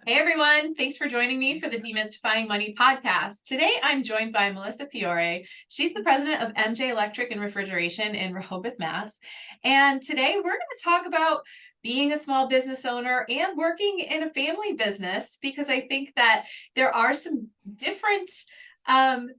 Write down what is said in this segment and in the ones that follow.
Hey everyone, thanks for joining me for the Demystifying Money podcast. Today I'm joined by Melissa Fiore. She's the president of MJ Electric and Refrigeration in Rehoboth, Mass. And today we're going to talk about being a small business owner and working in a family business, because I think that there are some um,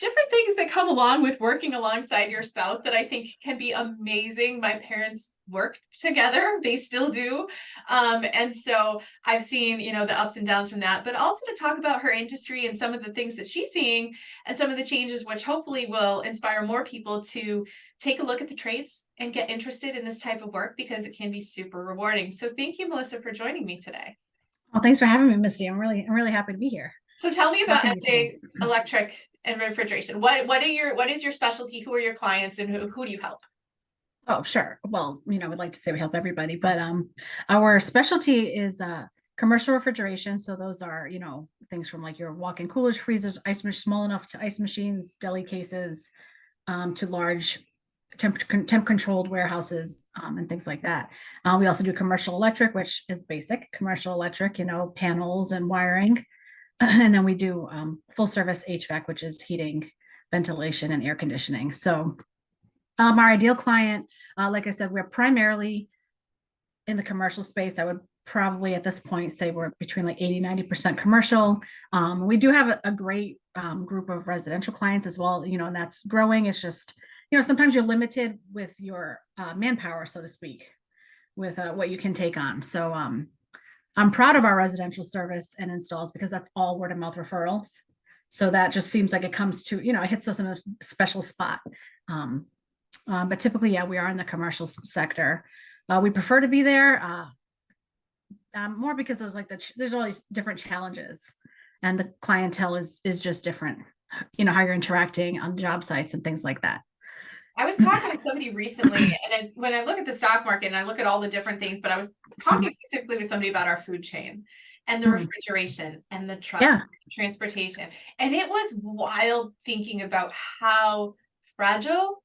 different things that come along with working alongside your spouse that I think can be amazing. My parents worked together, they still do. And so I've seen, the ups and downs from that, but also to talk about her industry and some of the things that she's seeing and some of the changes, which hopefully will inspire more people to take a look at the trades and get interested in this type of work, because it can be super rewarding. So thank you, Melissa, for joining me today. Well, thanks for having me, Misty. I'm really happy to be here. So tell me about Talking to you today. MJ Electric and Refrigeration. What is your specialty? Who are your clients, and who do you help? Oh, sure. Well, we'd like to say we help everybody, but our specialty is commercial refrigeration. So those are, things from like your walk-in coolers, freezers, small enough to ice machines, deli cases, to large temp controlled warehouses, and things like that. We also do commercial electric, which is basic commercial electric, panels and wiring. And then we do full service HVAC, which is heating, ventilation, and air conditioning. So our ideal client, like I said, we're primarily in the commercial space. I would probably at this point say we're between like 80-90% commercial. We do have a great group of residential clients as well, and that's growing. It's just, sometimes you're limited with your manpower, so to speak, with what you can take on. So I'm proud of our residential service and installs because that's all word of mouth referrals. So that just seems like it comes to, it hits us in a special spot. But typically, yeah, we are in the commercial sector. We prefer to be there more because there's all these different challenges, and the clientele is just different. How you're interacting on job sites and things like that. I was talking with somebody recently, and when I look at the stock market and I look at all the different things, but I was talking specifically with somebody about our food chain and the refrigeration and the truck transportation. And it was wild thinking about how fragile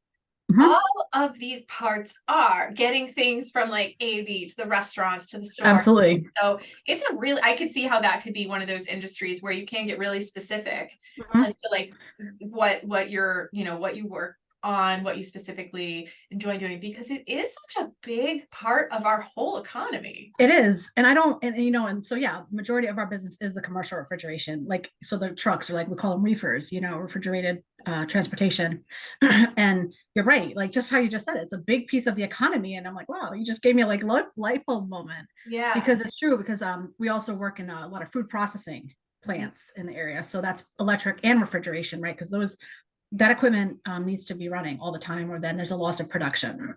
all of these parts are, getting things from like A to B to the restaurants to the stores. Absolutely. So it's I could see how that could be one of those industries where you can get really specific as to like what you're, what you work on, what you specifically enjoy doing, because it is such a big part of our whole economy. It is. And I don't, and so, yeah, majority of our business is the commercial refrigeration. Like, so the trucks are like, we call them reefers, refrigerated transportation. And you're right. Like just how you just said it, it's a big piece of the economy. And I'm like, wow, you just gave me a light bulb moment. Yeah. Because it's true, because we also work in a lot of food processing plants in the area. So that's electric and refrigeration, right? Because that equipment needs to be running all the time, or then there's a loss of production.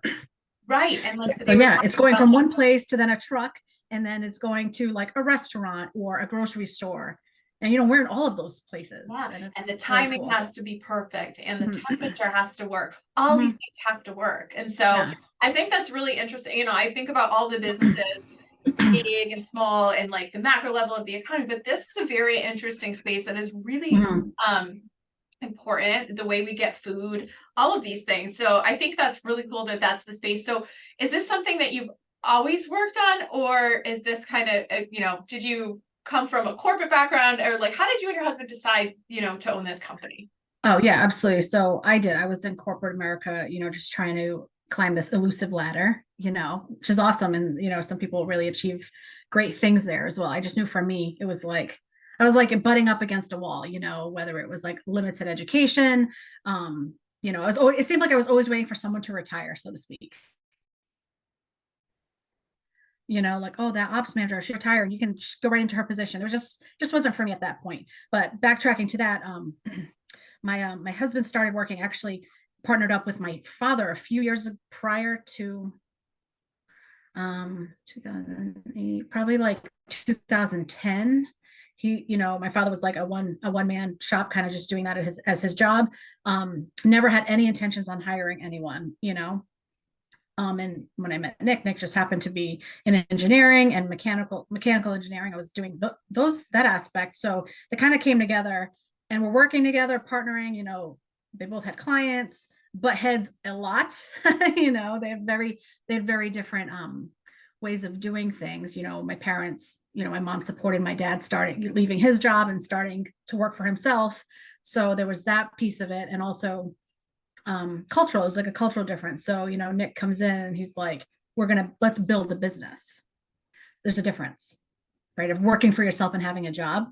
Right. And like, so yeah, it's going from one place to then a truck, and then it's going to like a restaurant or a grocery store. And we're in all of those places. Yes. And the timing has to be perfect, and the temperature has to work. All these things have to work. And so I think that's really interesting. I think about all the businesses, big and small, and like the macro level of the economy, but this is a very interesting space that is really important, the way we get food, all of these things. So I think that's really cool that that's the space. So is this something that you've always worked on, or is this kind of, did you come from a corporate background, or like, how did you and your husband decide, to own this company? Oh yeah, absolutely. So I was in corporate America, just trying to climb this elusive ladder, which is awesome. And, some people really achieve great things there as well. I just knew for me, it was like, I was like butting up against a wall, whether it was like limited education. It seemed like I was always waiting for someone to retire, so to speak. Like, oh, that ops manager, she retired, you can just go right into her position. It was just wasn't for me at that point. But backtracking to that, my husband started working, actually partnered up with my father a few years prior to 2008, probably like 2010. My father was like a one man shop, kind of just doing that as his job. Never had any intentions on hiring anyone. And when I met Nick just happened to be in engineering and mechanical engineering. I was doing that aspect, so they kind of came together, and we're working together, partnering. They both had clients, butt heads a lot. They had very different ways of doing things. My parents, my mom supported my dad starting leaving his job and starting to work for himself. So there was that piece of it. And also cultural, is like a cultural difference. So, Nick comes in and he's like, let's build a business. There's a difference, right? Of working for yourself and having a job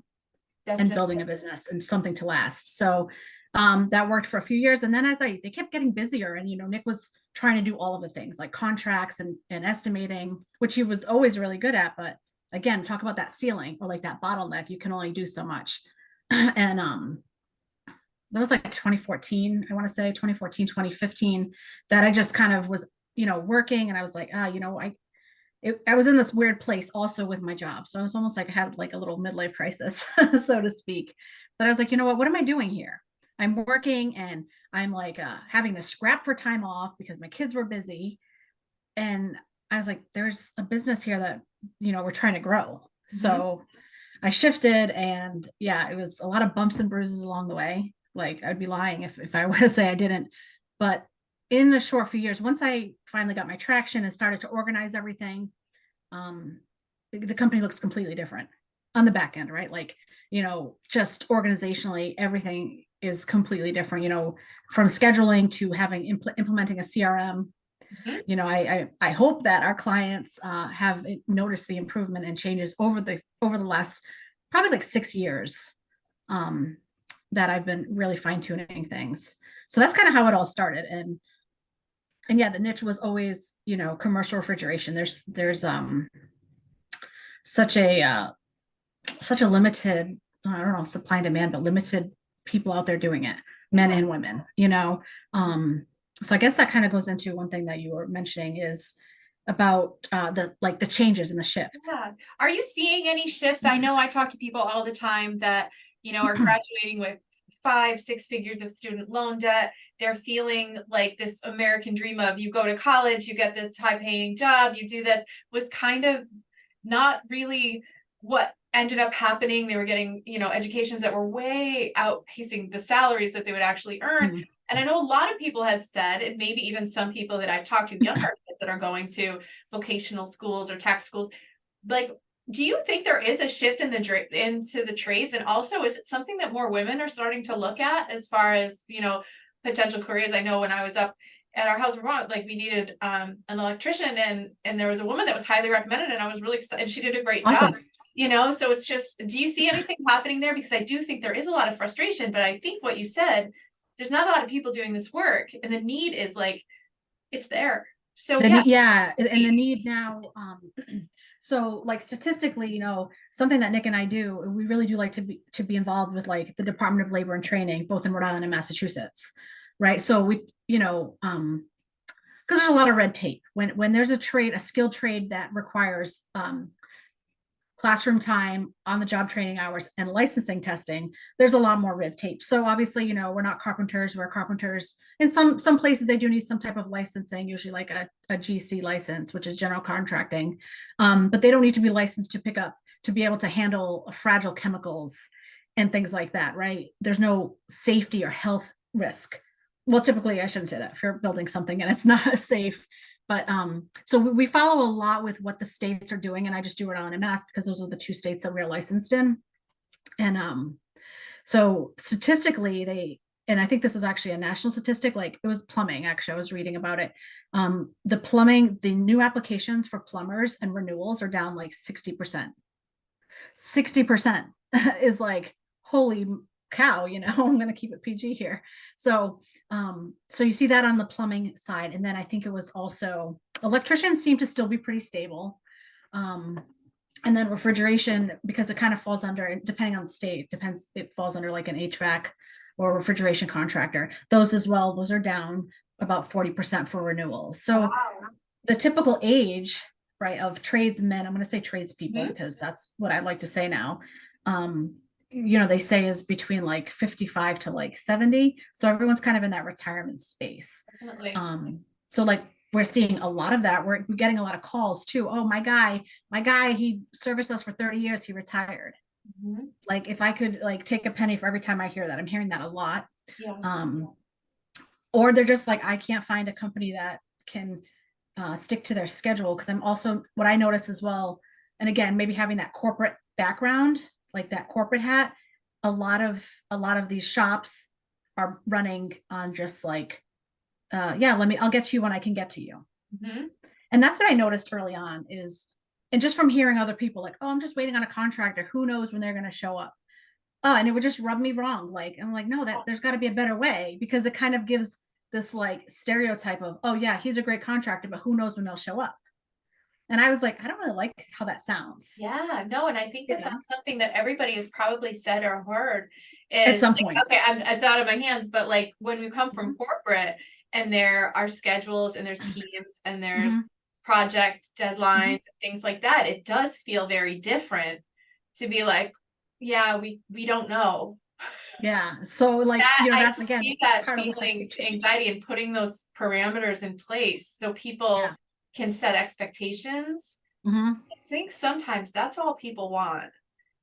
and building a business and something to last. So that worked for a few years. And then they kept getting busier, and, Nick was trying to do all of the things like contracts and estimating, which he was always really good at. But again, talk about that ceiling or like that bottleneck, you can only do so much. And that was like 2014, I want to say 2014, 2015, that I just kind of was, working, and I was like, I was in this weird place also with my job. So I was almost like I had like a little midlife crisis, so to speak. But I was like, what am I doing here? I'm working and I'm like having to scrap for time off because my kids were busy. And I was like, there's a business here that, we're trying to grow. Mm-hmm. So I shifted, and yeah, it was a lot of bumps and bruises along the way. Like I'd be lying if I were to say I didn't. But in the short few years, once I finally got my traction and started to organize everything, the company looks completely different on the back end, right? Like, just organizationally, everything is completely different, from scheduling to having implementing a CRM. Mm-hmm. I hope that our clients have noticed the improvement and changes over the last probably like 6 years that I've been really fine tuning things. So that's kind of how it all started. And yeah, the niche was always, commercial refrigeration. There's such a limited, I don't know, supply and demand, but limited people out there doing it, men and women, so I guess that kind of goes into one thing that you were mentioning is about the changes and the shifts. Yeah. Are you seeing any shifts? I know I talk to people all the time that, are graduating with 5-6 figures of student loan debt. They're feeling like this American dream of you go to college, you get this high paying job, you do this, was kind of not really what ended up happening. They were getting, educations that were way outpacing the salaries that they would actually earn. Mm-hmm. And I know a lot of people have said, and maybe even some people that I've talked to, younger kids that are going to vocational schools or tech schools, like, do you think there is a shift into the trades? And also, is it something that more women are starting to look at as far as, potential careers? I know when I was up at our house, like we needed an electrician, and there was a woman that was highly recommended, and I was really excited. She did a great job. So it's just, do you see anything happening there? Because I do think there is a lot of frustration, but I think what you said, there's not a lot of people doing this work, and the need is like, it's there. So and the need now, so like statistically, something that Nick and I do, we really do like to be involved with like the Department of Labor and Training, both in Rhode Island and Massachusetts, right? So we, because there's a lot of red tape when there's a skilled trade that requires classroom time, on the job training hours, and licensing testing, there's a lot more red tape. So obviously, we're not carpenters. We're carpenters. In some places, they do need some type of licensing, usually like a GC license, which is general contracting. But they don't need to be licensed to be able to handle fragile chemicals and things like that, right? There's no safety or health risk. Well, typically, I shouldn't say that if you're building something and it's not safe. But so we follow a lot with what the states are doing, and I just do Rhode Island and Mass because those are the 2 states that we're licensed in. And so statistically, and I think this is actually a national statistic, like it was plumbing, actually, I was reading about it. The new applications for plumbers and renewals are down like 60%. 60% is like, holy cow, I'm going to keep it PG here. So you see that on the plumbing side. And then I think it was also electricians seem to still be pretty stable. And then refrigeration, because it kind of falls under, depending on the state, it falls under like an HVAC or refrigeration contractor. Those as well, those are down about 40% for renewals. So the typical age, right, of tradesmen, I'm going to say tradespeople, because that's what I like to say now. They say is between like 55 to like 70. So everyone's kind of in that retirement space. So like we're seeing a lot of that. We're getting a lot of calls too. Oh, my guy, he serviced us for 30 years. He retired. Mm-hmm. Like if I could like take a penny for every time I hear that, I'm hearing that a lot. Yeah. Or they're just like, I can't find a company that can stick to their schedule. Because I'm also, what I notice as well, and again, maybe having that corporate background, like that corporate hat, a lot of these shops are running on just like, yeah, I'll get to you when I can get to you. Mhm. And that's what I noticed early on is, and just from hearing other people like, oh, I'm just waiting on a contractor, who knows when they're going to show up. Oh, and it would just rub me wrong. Like, I'm like, no, that there's got to be a better way, because it kind of gives this like stereotype of, oh yeah, he's a great contractor, but who knows when they'll show up. And I was like, I don't really like how that sounds. Yeah, no, and I think You that know, that's something that everybody has probably said or heard at is some like, point. okay, it's out of my hands, but like when we come Mhm. from corporate and there are schedules and there's teams and there's Mhm. project Mhm. deadlines, things like that, it does feel very different to be like, yeah, we don't know. Yeah. So like, That I that's can again see that part of why I feeling changed. anxiety and putting those parameters in place so people Yeah. can set expectations. Mhm. I think sometimes that's all people want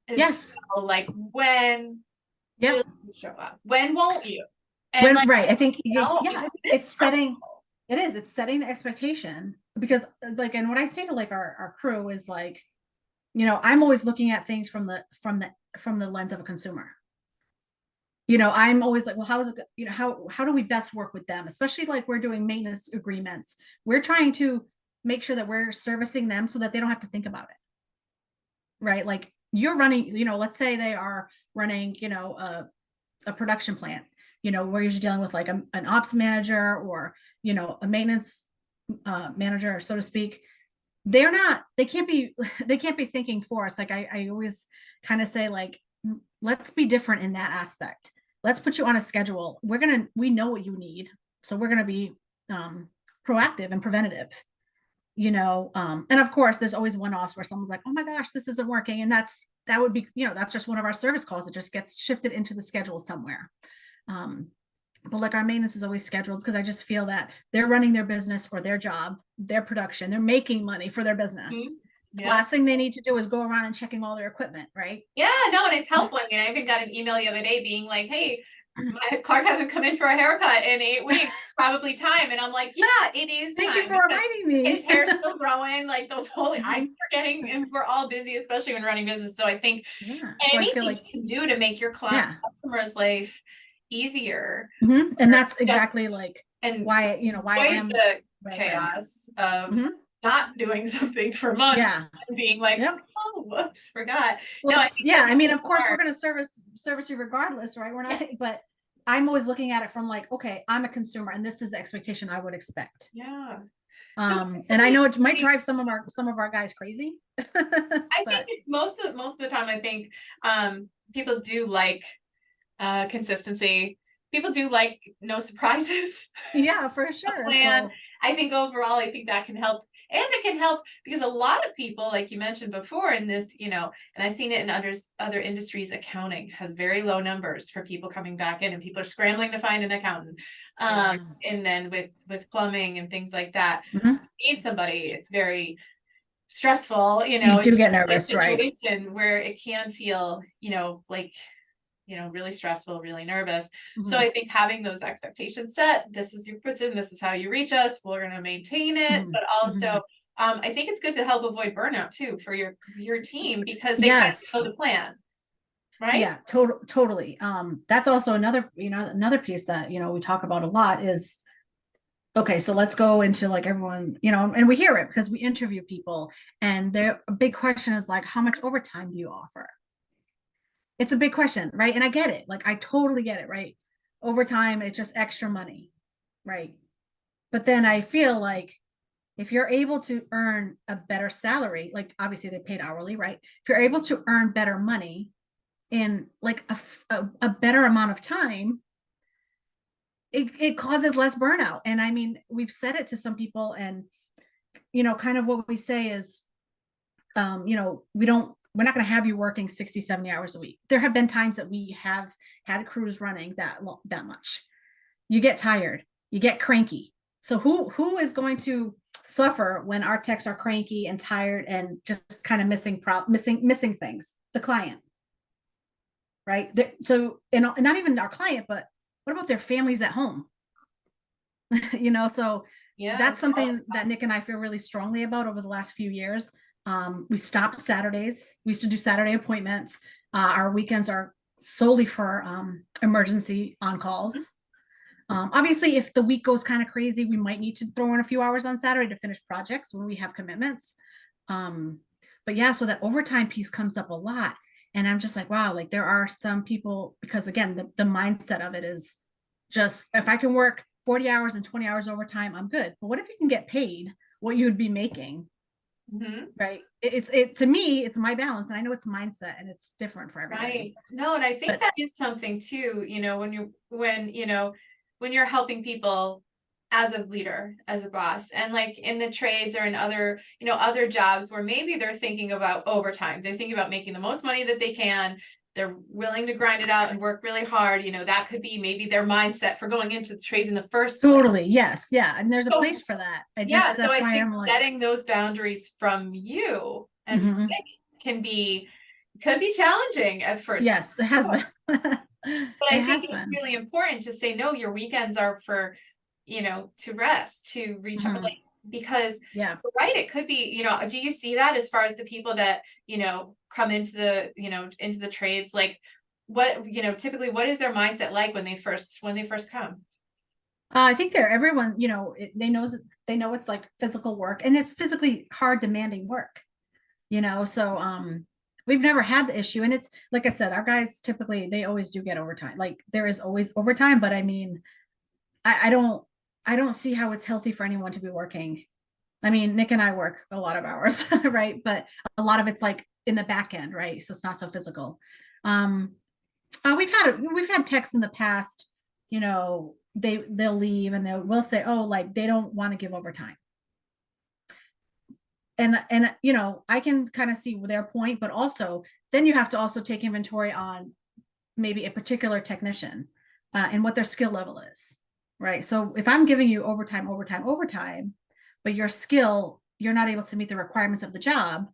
is to Yes. know, like, when will Yep. you show up? When won't you? And When like, right. I think because yeah, it is it's setting stressful. it's setting the expectation, because like, and what I say to like our crew is like, I'm always looking at things from the lens of a consumer. I'm always like, well, how is it, how do we best work with them? Especially like we're doing maintenance agreements. We're trying to make sure that we're servicing them so that they don't have to think about it. Right. Like you're running, let's say they are running, a production plant, where you're dealing with like an ops manager or, a maintenance manager, so to speak. They can't be they can't be thinking for us. Like I always kind of say like, let's be different in that aspect. Let's put you on a schedule. We know what you need, so we're gonna be proactive and preventative. And of course there's always one-offs where someone's like, oh my gosh, this isn't working, and that would be, that's just one of our service calls that just gets shifted into the schedule somewhere. um, but like our maintenance is always scheduled, because I just feel that they're running their business for their job, their production, they're making money for their business. Mhm. The Yeah. last thing they need to do is go around and checking all their equipment, right? Yeah, no, and it's helpful. I mean, I even got an email the other day being like, hey, my Clark hasn't come in for a haircut in 8 weeks, probably time. And I'm like, yeah, it is Thank you time for because reminding his me. hair's still growing, like those whole I'm Mhm. forgetting, and we're all busy, especially when running business. So I think Yeah, so I feel anything like, you can do to make your yeah. customer's life easier And that's just exactly like and why I avoid am the where I am. chaos of Mhm. not doing something for months Yeah. and being like, Yep. oh, whoops, forgot. Well, No, I it's, think yeah, that's I mean, really of course we're smart. going to service you regardless, right? We're not, Yes. but I'm always looking at it from like, okay, I'm a consumer and this is the expectation I would expect. Yeah. So And I somebody, know it might drive some of our guys crazy. I think But it's most of the time, I think people do like consistency. People do like no surprises. yeah, for A sure. plan. So I think overall, I think that can help. And it can help because a lot of people, like you mentioned before in this, and I've seen it in other industries, accounting has very low numbers for people coming back in and people are scrambling to find an accountant. yeah. And then with plumbing and things like that, Mhm. need somebody, it's very stressful, You do it's get a nervous, right? situation where it can feel, like really stressful, really nervous. So Mhm. I think having those expectations set, this is your person, this is how you reach us, we're going to maintain it. Mhm. But also, Mhm. I think it's good to help avoid burnout too for your team because they kind Yes. of know the plan, right? Yeah, totally. That's also another piece that, we talk about a lot is, okay, so let's go into like everyone, and we hear it because we interview people, and their a big question is like, how much overtime do you offer? It's a big question, right? And I get it. Like I totally get it, right? Overtime, it's just extra money, right? But then I feel like if you're able to earn a better salary, like obviously they paid hourly, right? If you're able to earn better money in like a better amount of time, it causes less burnout. And I mean, we've said it to some people, and kind of what we say is, we're not going to have you working 60, 70 hours a week. There have been times that we have had crews running that much. You get tired, you get cranky. So who is going to suffer when our techs are cranky and tired and just kind of missing things? The client, right? So, and not even our client, but what about their families at home? So Yeah. that's something that Nick and I feel really strongly about over the last few years. We stopped Saturdays. We used to do Saturday appointments. Our weekends are solely for emergency on calls. Obviously, if the week goes kind of crazy, we might need to throw in a few hours on Saturday to finish projects when we have commitments. But yeah, so that overtime piece comes up a lot. And I'm just like, wow, like there are some people, because again, the mindset of it is just if I can work 40 hours and 20 hours overtime, I'm good. But what if you can get paid what you would be making? Mhm. Right. It to me, it's my balance. And I know it's mindset and it's different for everybody. Right. No, and I think But that is something too, when you're helping people as a leader, as a boss, and like in the trades or in other, other jobs where maybe they're thinking about overtime. They're thinking about making the most money that they can. They're willing to grind it out and work really hard. That could be maybe their mindset for going into the trades in the first totally, place. yes. Yeah. And there's a So place for that. yeah, so That's I why think I'm like, setting those boundaries from you and from mhm. Nick could be challenging at first. Yes, it has been. But It I think has it's been. really important to say, no, your weekends are for, to rest, to Mhm. because Yeah. you're right, it could be, do you see that as far as the people that, come into into the trades, like what, typically what is their mindset like when they first come? I think everyone, they know it's like physical work and it's physically hard, demanding work, so we've never had the issue. And it's like I said, our guys typically they always do get overtime. Like there is always overtime, but I mean, I don't I don't see how it's healthy for anyone to be working. I mean, Nick and I work a lot of hours, right? But a lot of it's like in the back end, right? So it's not so physical. Um, we've had texts in the past, they'll leave and we'll say, oh, like they don't want to give overtime. And I can kind of see their point, but also then you have to also take inventory on maybe a particular technician and what their skill level is, right? So if I'm giving you overtime, but your skill, you're not able to meet the requirements of the job,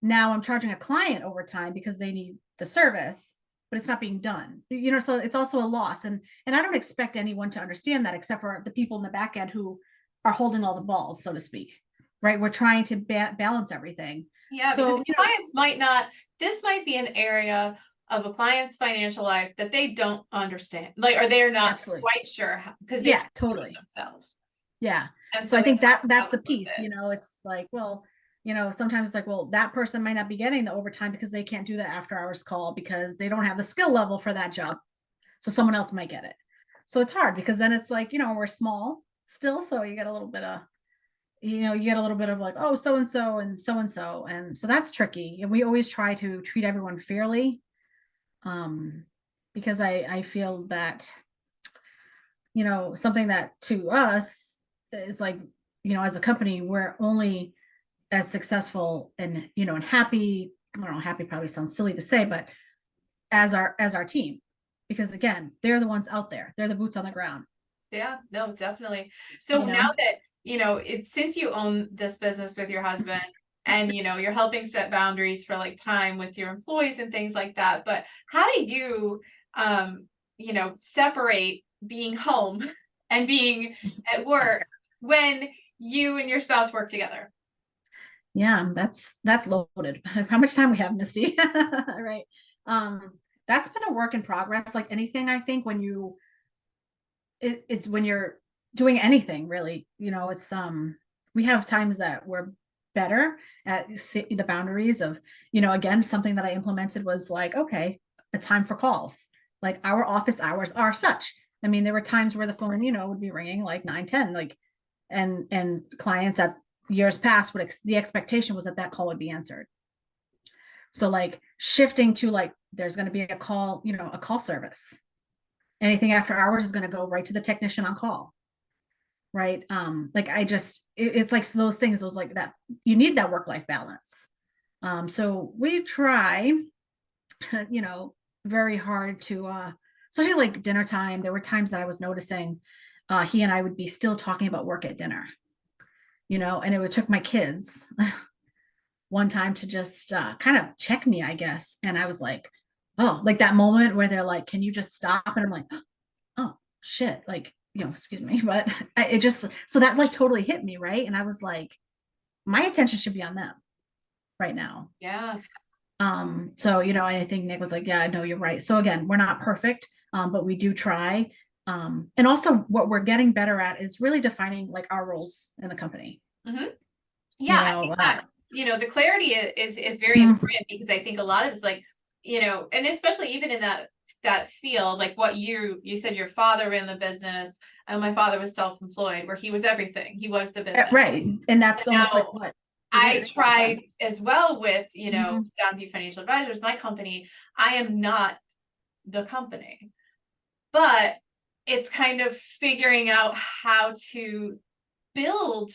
now I'm charging a client overtime because they need the service, but it's not being done. So it's also a loss. And I don't expect anyone to understand that except for the people in the back end who are holding all the balls, so to speak. Right? We're trying to balance everything. Yeah, because So, clients might not, this might be an area of a client's financial life that they don't understand, like, or they're not absolutely. quite sure because they Yeah, can't do it totally. themselves. Yeah. And So so I they think that have that's to the outsource piece, it. it's like, well, sometimes it's like, well, that person might not be getting the overtime because they can't do the after hours call because they don't have the skill level for that job. So someone else might get it. So it's hard because then it's like, we're small still. So you get a little bit of, you get a little bit of like, oh, so and so and so and so. And so that's tricky. And we always try to treat everyone fairly. Because I feel that, something that to us is like, as a company, we're only as successful and happy. I don't know, happy probably sounds silly to say, but as our team, because again, they're the ones out there. They're the boots on the ground. Yeah, no, definitely. So You now know, that, it's since you own this business with your husband and, you're helping set boundaries for like time with your employees and things like that. But how do you, separate being home and being at work when you and your spouse work together? yeah, that's loaded. How much time we have, Misty? Right. Um, that's been a work in progress. Like anything, I think it's when you're doing anything really, it's we have times that we're better at the boundaries of, again, something that I implemented was like, okay, a time for calls. Like our office hours are such. I mean, there were times where the phone, would be ringing like 9, 10, like, and clients at years past would the expectation was that that call would be answered. So like shifting to like, there's going to be a call, a call service. Anything after hours is going to go right to the technician on call. Right. Like it's like those things, those like that, you need that work-life balance. So we try, very hard to, especially like dinner time. There were times that I was noticing, he and I would be still talking about work at dinner, and it would took my kids one time to just kind of check me, I guess. And I was like, oh, like that moment where they're like, can you just stop? And I'm like, oh shit, like excuse me, but it just, so that like totally hit me, right? And I was like, my attention should be on them right now. Yeah. So, I think Nick was like, yeah, I know you're right. So again, we're not perfect, but we do try. And also what we're getting better at is really defining like our roles in the company. Mhm. You Yeah, I know, think that, the clarity is very mm, important because I think a lot of it's like, and especially even in that field, like what you said your father ran the business and my father was self-employed, where he was everything. He was the business. right. And that's almost like Now, what it I is. tried as well with, Mhm. Soundview Financial Advisors, my company. I am not the company, but it's kind of figuring out how to build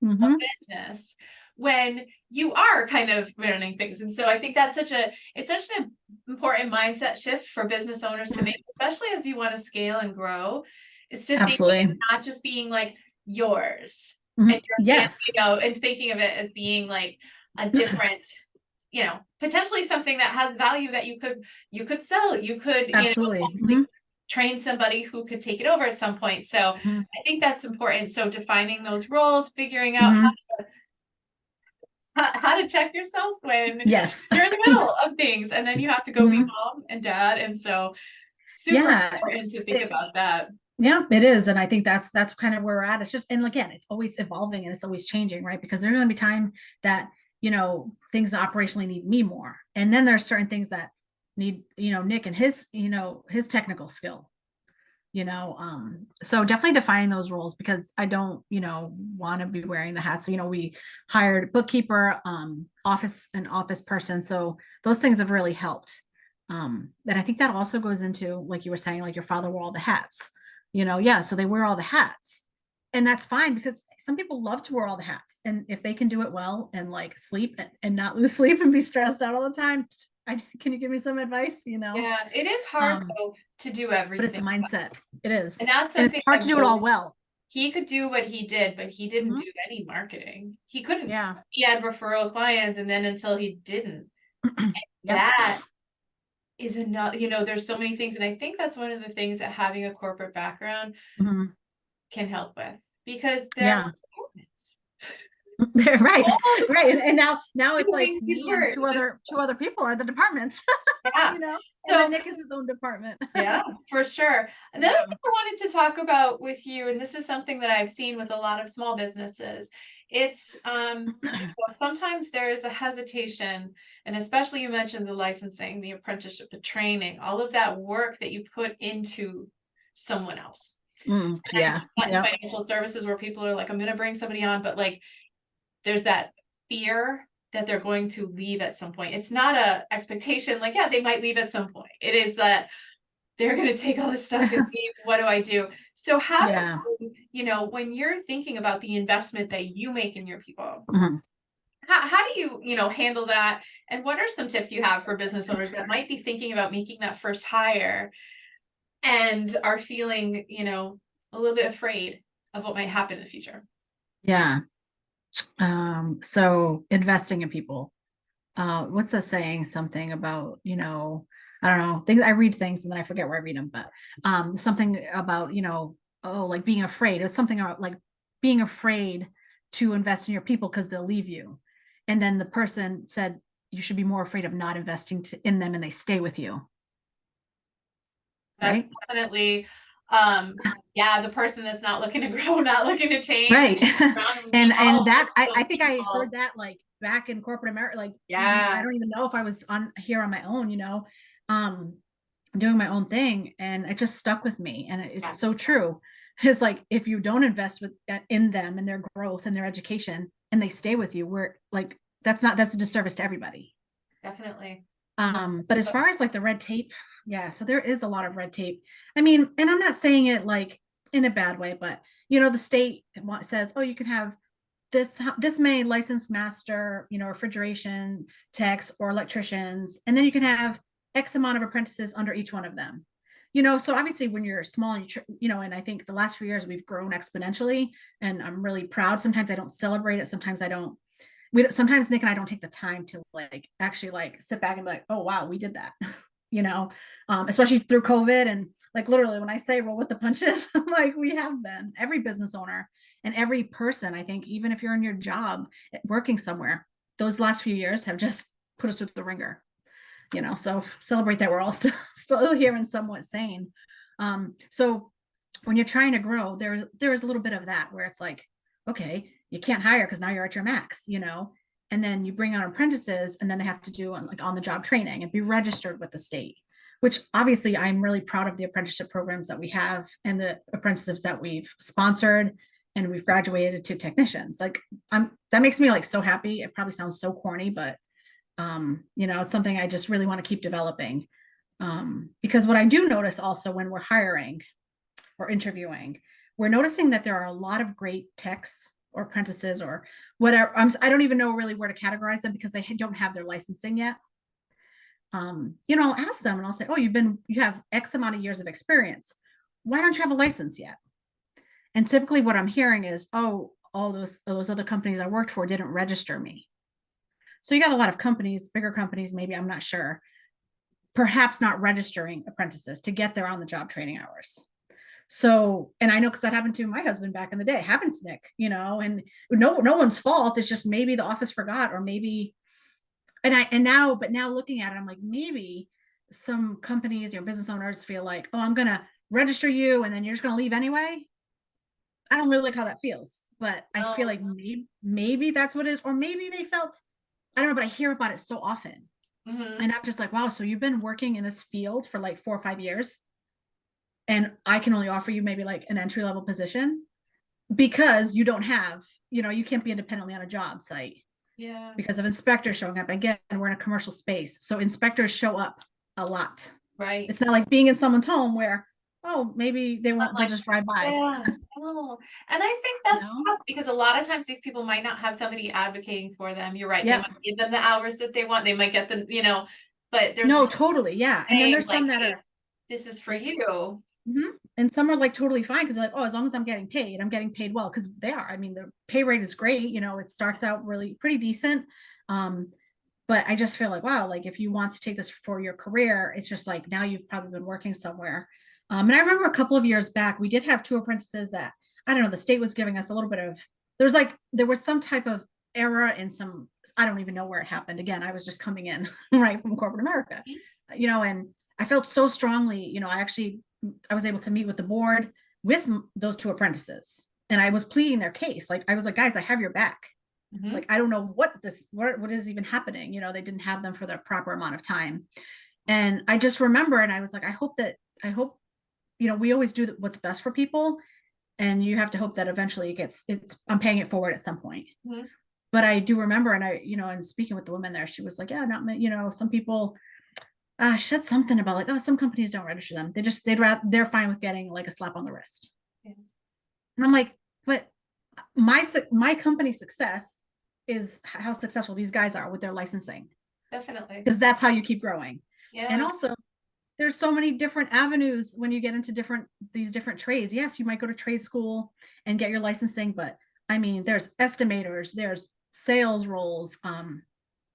a Mhm. business when you are kind of running things. And so I think that's it's such an important mindset shift for business owners to make, especially if you want to scale and grow, is to think of it Absolutely. not just being like yours and Mhm. your family, Yes. and thinking of it as being like a different, potentially something that has value that you could sell, you could, Absolutely. hopefully train somebody who could take it over at some point. So Mhm. I think that's important. So defining those roles, figuring out Mhm. how to check yourself when Yes. you're in the middle of things, and then you have to go be Mhm. mom and dad. And so super Yeah. important to think It, about that. yeah, it is. And I think that's kind of where we're at. It's just, and again, it's always evolving and it's always changing, right? Because there's going to be time that, things operationally need me more. And then there's certain things that need, Nick and his technical skill. So definitely defining those roles, because I don't want to be wearing the hat. So we hired bookkeeper, office person, so those things have really helped. And I think that also goes into, like you were saying, like your father wore all the hats. Yeah, so they wear all the hats, and that's fine, because some people love to wear all the hats, and if they can do it well and like sleep and not lose sleep and be stressed out all the time, can you give me some advice? Yeah, it is hard um though to do but it's a everything. mindset. It And is. that's And it's something hard I've to do it all noticed. well. He could do what he did, but he didn't Mhm. do any marketing. He couldn't. Yeah. He had referral clients, and then until he didn't, Yep. that is enough. There's so many things, and I think that's one of the things that having a corporate background Mhm. can help with, because they're Yeah. departments. Right. All Right. And now it's like doing these me and work. two other people are the departments, Yeah. and then So Nick is his own department. yeah, for sure. Another Yeah. thing I wanted to talk about with you, and this is something that I've seen with a lot of small businesses, it's sometimes there is a hesitation, and especially you mentioned the licensing, the apprenticeship, the training, all of that work that you put into someone else. And I Yeah. see that in Yeah. financial services where people are like, I'm gonna bring somebody on, but like there's that fear that they're going to leave at some point. It's not a expectation, like, yeah, they might leave at some point. It is that they're going to take all this stuff and leave. What do I do? So how do Yeah. when you're thinking about the investment that you make in your people, Mhm. how do you handle that? And what are some tips you have for business owners that might be thinking about making that first hire and are feeling, a little bit afraid of what might happen in the future? Yeah. So investing in people. What's the saying? Something about, I don't know, things, I read things and then I forget where I read them, but something about, oh, like being afraid. It's something about like being afraid to invest in your people because they'll leave you. And then the person said you should be more afraid of not investing in them and they stay with you. That's Right. definitely, yeah, the person that's not looking to grow, not looking to change, Right. surrounding and all that I those think I heard people. that like back in corporate America, like I Yeah, don't even know if I was on here on my own, um doing my own thing, and it just stuck with me, and it's yeah, so true. It's like if you don't invest in them and their growth and their education and they stay with you, we're like that's a disservice to everybody. definitely. But as far as like the red tape, yeah, so there is a lot of red tape. I mean, and I'm not saying it like in a bad way, but the state says, oh, you can have this many licensed master, refrigeration techs or electricians, and then you can have X amount of apprentices under each one of them. So obviously when you're small, and I think the last few years we've grown exponentially, and I'm really proud. Sometimes I don't celebrate it. Sometimes I don't. Sometimes Nick and I don't take the time to like actually like sit back and be like, oh wow, we did that. especially through COVID. And like, literally when I say roll with the punches, like we have been, every business owner and every person, I think, even if you're in your job working somewhere, those last few years have just put us through the ringer, so celebrate that we're all still here and somewhat sane. So when you're trying to grow, there is a little bit of that where it's like, okay, you can't hire because now you're at your max, and then you bring on apprentices, and then they have to do like on the job training and be registered with the state, which obviously I'm really proud of the apprenticeship programs that we have and the apprentices that we've sponsored and we've graduated to technicians. Like that makes me like so happy. It probably sounds so corny, but it's something I just really want to keep developing. Because what I do notice also when we're hiring or interviewing, we're noticing that there are a lot of great techs or apprentices or whatever. I don't even know really where to categorize them because they don't have their licensing yet. I'll ask them and I'll say, oh, you have X amount of years of experience. Why don't you have a license yet? And typically what I'm hearing is, oh, all those other companies I worked for didn't register me. So you got a lot of companies, bigger companies, maybe, I'm not sure, perhaps not registering apprentices to get their on the job training hours. So, and I know because that happened to my husband back in the day. It happened to Nick, and no one's fault. It's just maybe the office forgot, or maybe, but now looking at it, I'm like, maybe some companies, business owners feel like, oh, I'm gonna register you and then you're just gonna leave anyway. I don't really like how that feels, but I feel like maybe that's what it is, or maybe they felt, I don't know, but I hear about it so often. Mm-hmm. And I'm just like, wow, so you've been working in this field for like 4 or 5 years and I can only offer you maybe like an entry level position because you don't have, you can't be independently on a job site. Yeah. Because of inspectors showing up. Again, we're in a commercial space. So inspectors show up a lot. Right. It's not like being in someone's home where, oh, maybe they'll just drive by. Yeah. Oh, and I think that's tough because a lot of times these people might not have somebody advocating for them. You're right. They might give them the hours that they want. They might get them, but there's no, totally. Yeah. And then there's some that are, this is for you. And some are like totally fine because like, oh, as long as I'm getting paid well, because they are. I mean, the pay rate is great. It starts out really pretty decent. But I just feel like, wow, like if you want to take this for your career, it's just like now you've probably been working somewhere. And I remember a couple of years back, we did have 2 apprentices that, I don't know, the state was giving us a little bit of, there was some type of error in some, I don't even know where it happened. Again, I was just coming in right from corporate America, and I felt so strongly, I was able to meet with the board with those 2 apprentices and I was pleading their case. Like, I was like, guys, I have your back. Mm-hmm. Like, I don't know what is even happening. They didn't have them for the proper amount of time. And I just remember, and I was like, I hope, we always do what's best for people. And you have to hope that eventually I'm paying it forward at some point. Mm-hmm. But I do remember, and and speaking with the woman there, she was like, yeah, not, some people, she said something about like, oh, some companies don't register them. They're fine with getting like a slap on the wrist. Yeah. And I'm like, but my company's success is how successful these guys are with their licensing. Definitely. Because that's how you keep growing. Yeah. And also there's so many different avenues when you get into these different trades. Yes, you might go to trade school and get your licensing, but I mean, there's estimators, there's sales roles.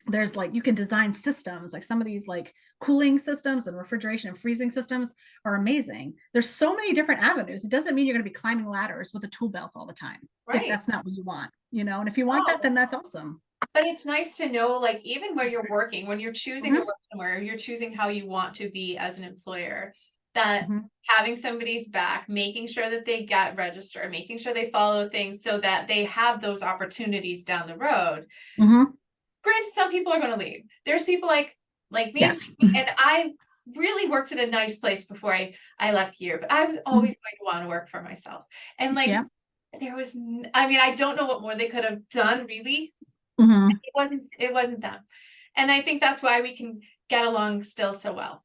There's like, you can design systems, like some of these like cooling systems and refrigeration and freezing systems are amazing. There's so many different avenues. It doesn't mean you're going to be climbing ladders with a tool belt all the time. Right. If that's not what you want, and if you want that, then that's awesome. But it's nice to know, like, even where you're working, when you're choosing to work somewhere, you're choosing how you want to be as an employer, that having somebody's back, making sure that they get registered, making sure they follow things so that they have those opportunities down the road. Granted, some people are going to leave. There's people like me, yes. And I really worked at a nice place before I left here, but I was always going to want to work for myself. And like, there was, I don't know what more they could have done, really. It wasn't them. And I think that's why we can get along still so well.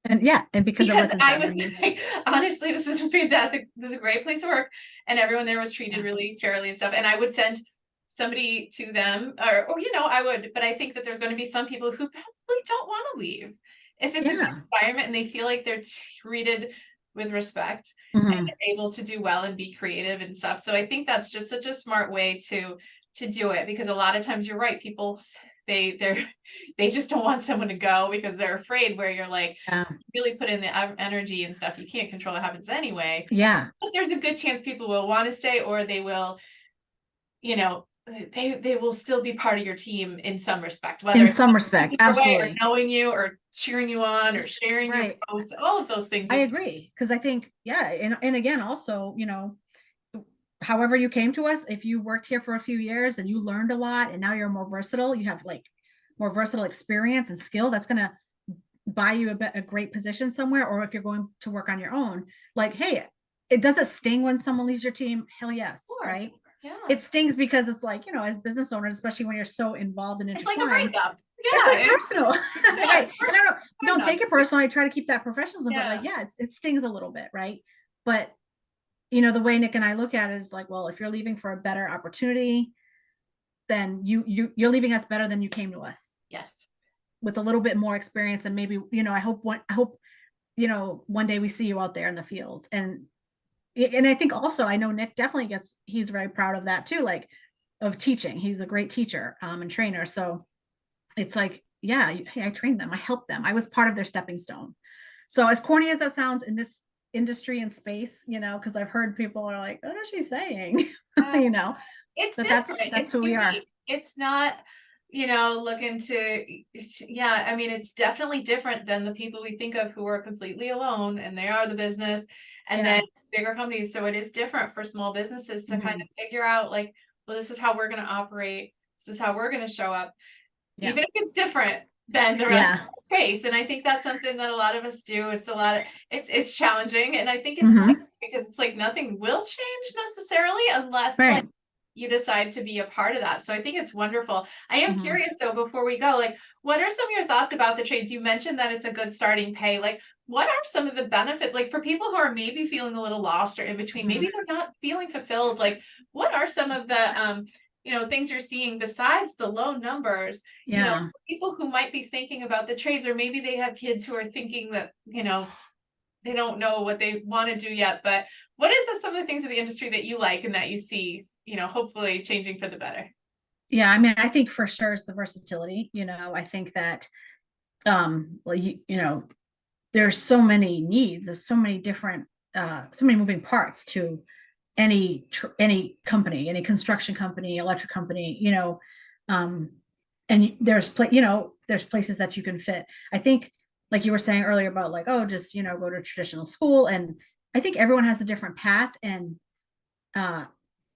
And because it wasn't I was like, honestly, this is fantastic. This is a great place to work. And everyone there was treated really fairly and stuff. And I would send somebody to them or I would, but I think that there's going to be some people who probably don't want to leave if it's a good environment and they feel like they're treated with respect and they're able to do well and be creative and stuff. So I think that's just such a smart way to do it, because a lot of times you're right, people, they just don't want someone to go because they're afraid, where you're like, Yeah. really put in the energy and stuff. You can't control what happens anyway. Yeah. But there's a good chance people will want to stay, or they will, you know, they will still be part of your team in some respect, whether In it's some respect, your way, or absolutely. knowing you, or cheering you on, or Just sharing your right. posts, all of those things. I agree. Because I think, yeah, and again, also, however you came to us, if you worked here for a few years and you learned a lot and now you're more versatile, you have like more versatile experience and skill, that's going to buy you a great position somewhere. Or if you're going to work on your own, like, hey, it doesn't sting when someone leaves your team. Hell yes. Sure. Right. Yeah. It stings because it's like, as business owners, especially when you're so involved and It's like a intertwined, breakup. it's Yeah. like personal. Yeah, Right. And I don't enough. take it personal. I try to keep that professionalism, but Yeah. like, yeah, it stings a little bit. Right. But the way Nick and I look at it is like, well, if you're leaving for a better opportunity, then you're leaving us better than you came to us. Yes. With a little bit more experience, and maybe, I hope one day we see you out there in the fields. And I think also, I know Nick definitely he's very proud of that too, like of teaching. He's a great teacher and trainer. So it's like, yeah, hey, I trained them, I helped them, I was part of their stepping stone. So as corny as that sounds in this industry and space, because I've heard people are like, what is she saying? It's but different. that's who we are. It's not, looking to, yeah, I mean, it's definitely different than the people we think of who are completely alone, and they are the business, and then bigger companies. So it is different for small businesses to kind of figure out, like, well, this is how we're going to operate. This is how we're going to show up, even if it's different than the rest of the space. And I think that's something that a lot of us do. It's challenging, and I think it's nice, because it's like nothing will change necessarily unless like you decide to be a part of that. So I think it's wonderful. I am curious though, before we go, like, what are some of your thoughts about the trades? You mentioned that it's a good starting pay. Like, what are some of the benefits, like for people who are maybe feeling a little lost or in between, maybe they're not feeling fulfilled? Like, what are some of the things you're seeing besides the low numbers, people who might be thinking about the trades, or maybe they have kids who are thinking that, they don't know what they want to do yet, but what are some of the things in the industry that you like and that you see, hopefully changing for the better? Yeah, I mean, I think for sure is the versatility. I think that, there's so many needs, there's so many different, so many moving parts to any company, any construction company, electric company, and there's places that you can fit. I think, like you were saying earlier about like, oh, just, go to traditional school. And I think everyone has a different path. And,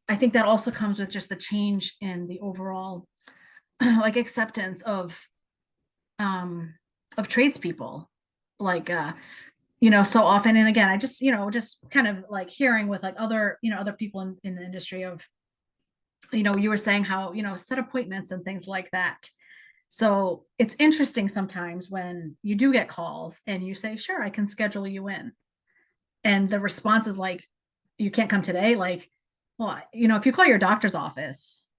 I think that also comes with just the change in the overall like acceptance of tradespeople, like so often. And again, I just just kind of like hearing with like other other people in the industry of, you were saying how set appointments and things like that. So it's interesting sometimes when you do get calls and you say, sure, I can schedule you in, and the response is like, you can't come today. Like, well, if you call your doctor's office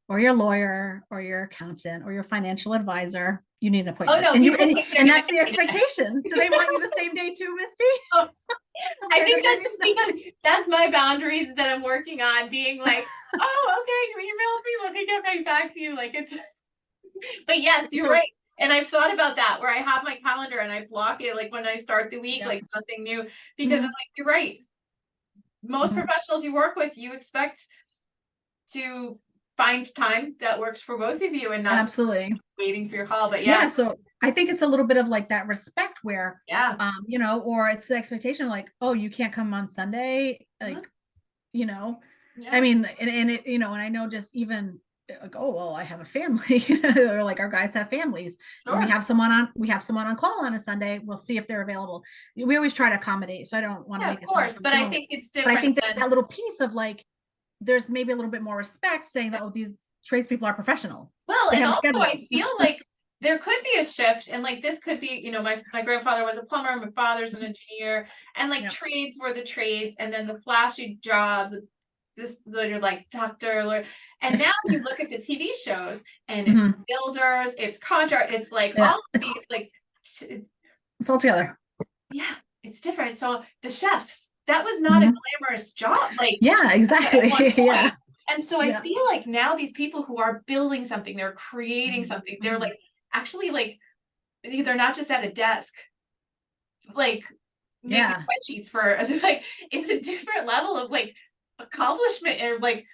or your lawyer or your accountant or your financial advisor, you need an appointment. Oh, no, and that's the expectation. Do they want you the same day too, Misty? Oh, I think that's just because that's my boundaries that I'm working on, being like, oh, okay, you emailed me, let me get right back to you. Like, it's, but yes, you're right. And I've thought about that, where I have my calendar and I block it, like when I start the week, like nothing new, because I'm like, you're right. Most professionals you work with, you expect to find time that works for both of you, and not absolutely just waiting for your call. But so I think it's a little bit of like that respect where, or it's the expectation like, oh, you can't come on Sunday. Like, I mean, and it, and I know just even like, oh, well, I have a family or like our guys have families. Sure. We have someone on call on a Sunday. We'll see if they're available. We always try to accommodate. So I don't want to make it. Of course, but I think it's different. But I think that little piece of like, there's maybe a little bit more respect saying that, oh, these tradespeople are professional. Well, and also I feel like there could be a shift, and like this could be, my grandfather was a plumber, my father's an engineer, and like trades were the trades, and then the flashy jobs, you're like doctor, lawyer. And now you look at the TV shows and it's builders, it's contract, it's like all of these, like it's all together. Yeah, it's different. So the chefs, that was not a glamorous job. Like, exactly. And so I Yes. feel like now these people who are building something, they're creating something, they're Mhm. like actually like they're not just at a desk, like making Yeah. spreadsheets for like it's a different level of like accomplishment or like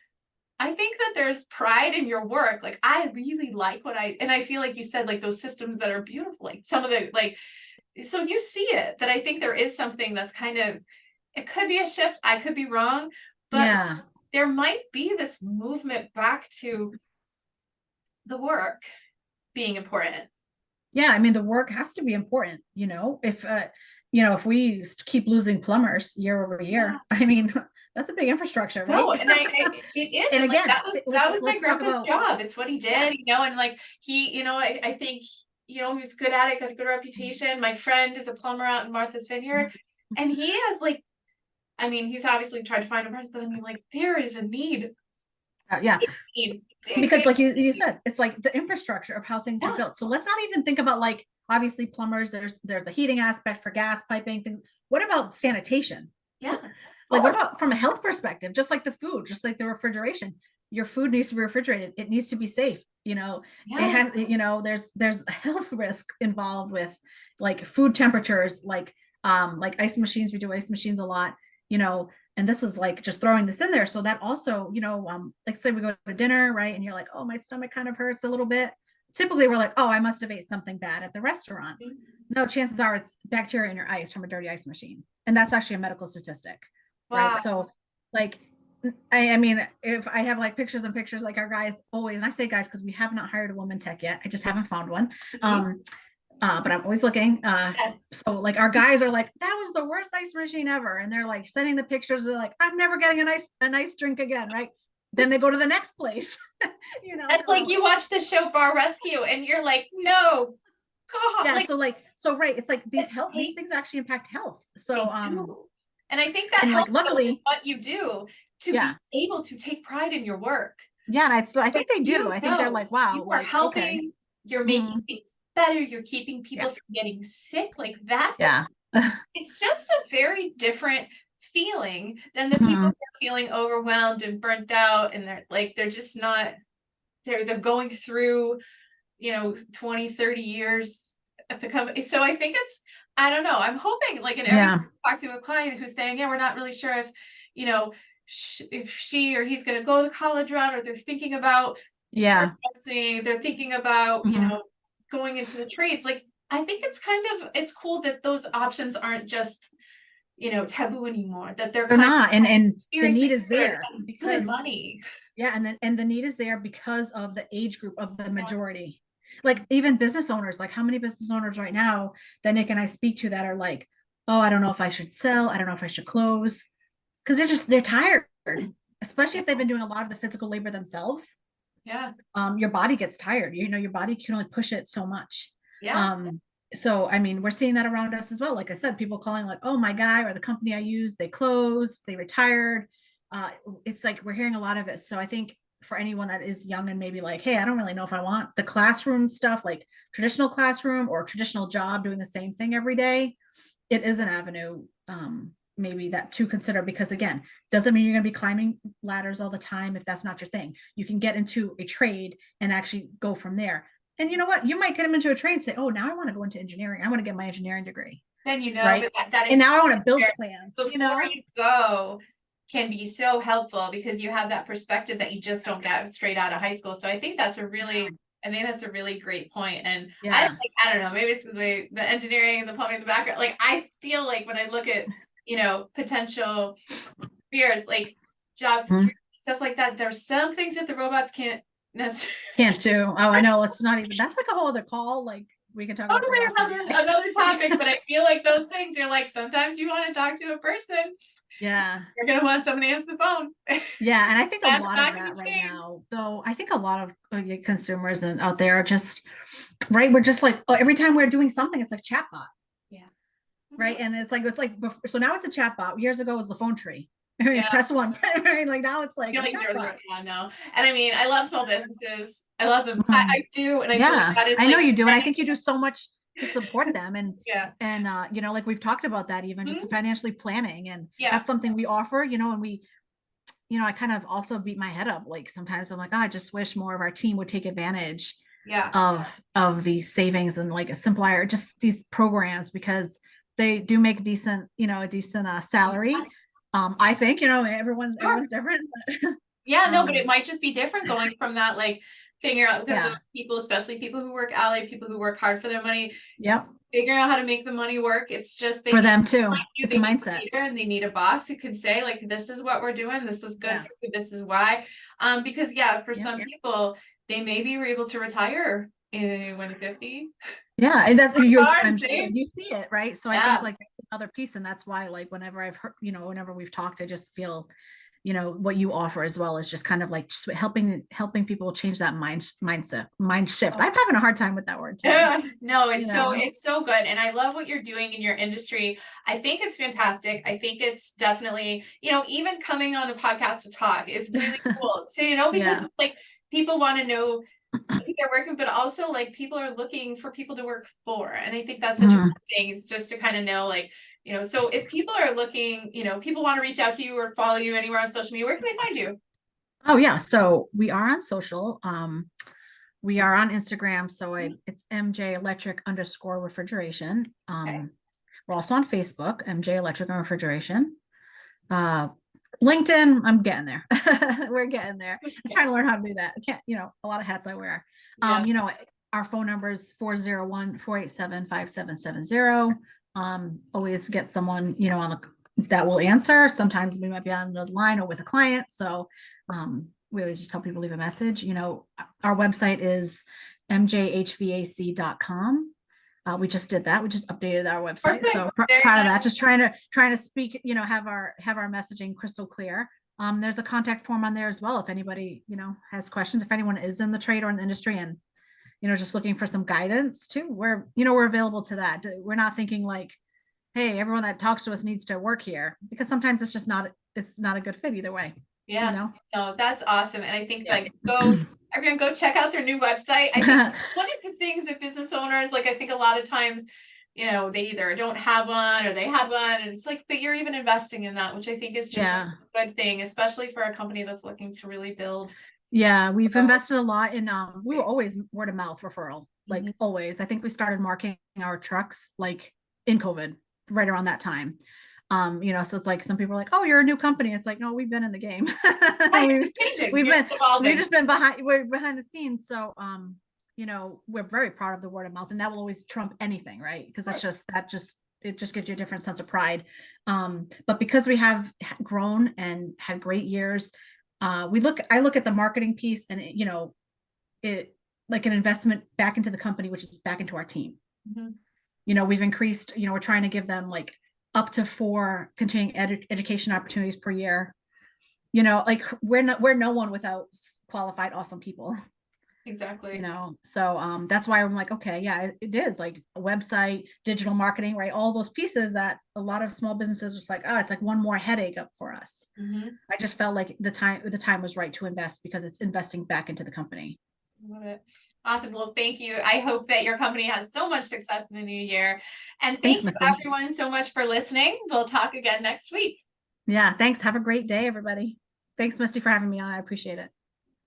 I think that there's pride in your work. Like I really like what and I feel like you said like those systems that are beautiful, like some of the like so you see it that I think there is something that's kind of it could be a shift. I could be wrong, but Yeah. there might be this movement back to the work being important. Yeah, I mean, the work has to be important, if we keep losing plumbers year over Yeah. year, I mean, that's a big infrastructure, right? No, and it is, And and like again, that let's was my let's talk grandpa's about, job. It's what he yeah. did, and like he, I think, he was good at it, got a good reputation. My friend is a plumber out in Martha's Vineyard, and he has like, I mean, he's obviously tried to find a person, but I mean, like, there is a need, Yeah, need, because like you said, it's like the infrastructure of how things are yeah, built. So let's not even think about like obviously plumbers, there's the heating aspect for gas piping things. What about sanitation? yeah. Like, what Oh, about from a health perspective? Just like the food, just like the refrigeration, your food needs to be refrigerated. It needs to be safe. It yeah, has, there's a health risk involved with like food temperatures, like ice machines. We do ice machines a lot, you know, and this is like just throwing this in there. So that also, like say we go to dinner, right? And you're like, oh, my stomach kind of hurts a little bit. Typically we're like, oh, I must have ate something bad at the restaurant. No, chances are it's bacteria in your ice from a dirty ice machine. And that's actually a medical statistic, right? wow. So like, I mean, if I have like pictures and pictures, like our guys always, and I say guys because we have not hired a woman tech yet. I just haven't found one. Mhm. But I'm always looking. Yes. So like our guys are like, that was the worst ice machine ever. And they're like sending the pictures. They're like, I'm never getting a nice drink again, right? Then they go to the next place, It's like so you watch the show Bar Rescue, and you're like, no, God, yeah. like So right. It's like these they things actually impact health. they So, do. And I think that and like helps them in luckily, what you do to yeah. be able to take pride in your work. Yeah. So I Like think they do. you I think they're know, like, wow, you are like, okay. helping, you're making Mhm. things better, you're keeping Yeah. people from getting sick. Like that is, Yeah. it's just a very different feeling than the people Mhm. who are feeling overwhelmed and burnt out and they're just not they're going through 20, 30 years at the company. So I think I don't know, I'm hoping like in every Yeah. talk to a client who's saying, yeah, we're not really sure if, you know, if she or he's going to go the college route or they're thinking about Yeah. hairdressing, they're thinking about, Mhm. going into the trades. Like, I think it's cool that those options aren't just, taboo anymore, that they're They're kind not. And of the need seriously is considered there good because money. yeah, and the need is there because of the age group of the majority. Like even business owners, like how many business owners right now that Nick and I speak to that are like, oh, I don't know if I should sell, I don't know if I should close. Because they're tired, especially if they've been doing a lot of the physical labor themselves. Yeah. Your body gets tired. Your body can only push it so much. Yeah. Um, so I mean, we're seeing that around us as well. Like I said, people calling like, oh, my guy or the company I use, they closed, they retired. It's like we're hearing a lot of it. So I think for anyone that is young and maybe like, hey, I don't really know if I want the classroom stuff, like traditional classroom or traditional job doing the same thing every day, it is an avenue, maybe that to consider, because again, doesn't mean you're going to be climbing ladders all the time if that's not your thing. You can get into a trade and actually go from there. And you know what? You might get them into a trade and say, oh, now I want to go into engineering. I want to get my engineering degree. Then Right. but that And now I want to build experience plans, before you go can be so helpful because you have that perspective that you just don't get straight out of high school. So I think that's a really great point. And Yeah. I don't know, maybe it's because the engineering and the plumbing in the background, like I feel like when I look at, potential careers, like job Mhm. security, stuff like that, there's some things that the robots can't necessarily. Can't do. Oh, I know. It's not even, that's like a whole other call. Like we can talk about Totally robots. another topic, but I feel like those things you're like sometimes you want to talk to a person, Yeah. you're gonna want somebody to answer the phone. Yeah, and I think a That's lot of not gonna that right change. now, though, I think a lot of consumers and out there are just right. We're just like, oh, every time we're doing something, it's like chatbot, Yeah. right? And it's like so now it's a chatbot. Years ago it was the phone tree. I mean, Yeah. press one, right? Like now it's like You're a like zero chatbot. zero one now. And I mean, I love small businesses. I love them. Mhm. I do, and I feel like Yeah, that is I know like you do, and I think you do so much to support them, yeah. and like we've talked about that, even just Mhm. financially planning, and Yeah. that's something we offer, and I kind of also beat my head up. Like sometimes I'm like, oh, I just wish more of our team would take advantage Yeah. of these savings and like a simpler, just these programs, because they do make a decent salary. I think, Sure. everyone's different. Yeah, no, but it might just be different going from that, like figure out, because Yeah. people, especially people who work alley, people who work hard for their money, Yep. figuring out how to make the money work. It's just they For need them too. you, It's a they need mindset. a leader, and they need a boss who can say, like, this is what we're doing, this is good Yeah. for you, this is why. Because yeah, for Yep. some people, they may be able to retire when 50. Yeah, and that's Hard, I'm sure see? you see it, right? So I Yeah. think like that's another piece, and that's why like whenever I've heard, whenever we've talked, I just feel, what you offer as well is just kind of like just helping people change that mind shift. I'm having a hard time with that word too. No, You know, it's so good. And I love what you're doing in your industry. I think it's fantastic. I think it's definitely, even coming on a podcast to talk is really cool. So, because Yeah. it's like people want to know who they're working, but also like people are looking for people to work for. And I think that's such a Mhm. good thing. It's just to kind of know, like, so if people are looking, people want to reach out to you or follow you anywhere on social media, where can they find you? Oh yeah, so we are on social. We are on Instagram, so it's MJ Electric _refrigeration. Okay. We're also on Facebook, MJ Electric and Refrigeration. LinkedIn, I'm getting there. We're getting there. I'm trying to learn how to do that. I can't, a lot of hats I wear. Yeah. Our phone number is 401-487-5770. Always get someone, that will answer. Sometimes we might be on the line or with a client. So we always just tell people leave a message. Our website is mjhvac.com. We just did that. We just updated our website. Perfect. So Very proud of nice. that. Just trying to speak, have our messaging crystal clear. There's a contact form on there as well. If anybody, has questions, if anyone is in the trade or in the industry and, just looking for some guidance too, we're available to that. We're not thinking like, hey, everyone that talks to us needs to work here, because sometimes it's not a good fit either way. Yeah, no, that's awesome. And I think Yeah. everyone go check out their new website. I think one of the things that business owners, like, I think a lot of times, they either don't have one or they have one, and it's like, but you're even investing in that, which I think is just a good thing, especially for a company that's looking to really build. Yeah, we've invested a lot in, we were always word of mouth referral, like always. I think we started marketing our trucks like in COVID, right around that time. So it's like some people are like, oh, you're a new company. It's like, no, we've been in the game. We've just been we're behind the scenes. So we're very proud of the word of mouth, and that will always trump anything, right? Because it just gives you a different sense of pride. But because we have grown and had great years, I look at the marketing piece, and it like an investment back into the company, which is back into our team. We've increased, we're trying to give them like up to 4 continuing education opportunities per year. Like we're no one without qualified, awesome people. Exactly. So that's why I'm like, okay, yeah, it is like a website, digital marketing, right? All those pieces that a lot of small businesses are just like, oh, it's like one more headache up for us. I just felt like the time was right to invest, because it's investing back into the company. Love it. Awesome. Well, thank you. I hope that your company has so much success in the new year. And thank you everyone so much for listening. We'll talk again next week. Yeah, thanks. Have a great day, everybody. Thanks, Misty, for having me on. I appreciate it.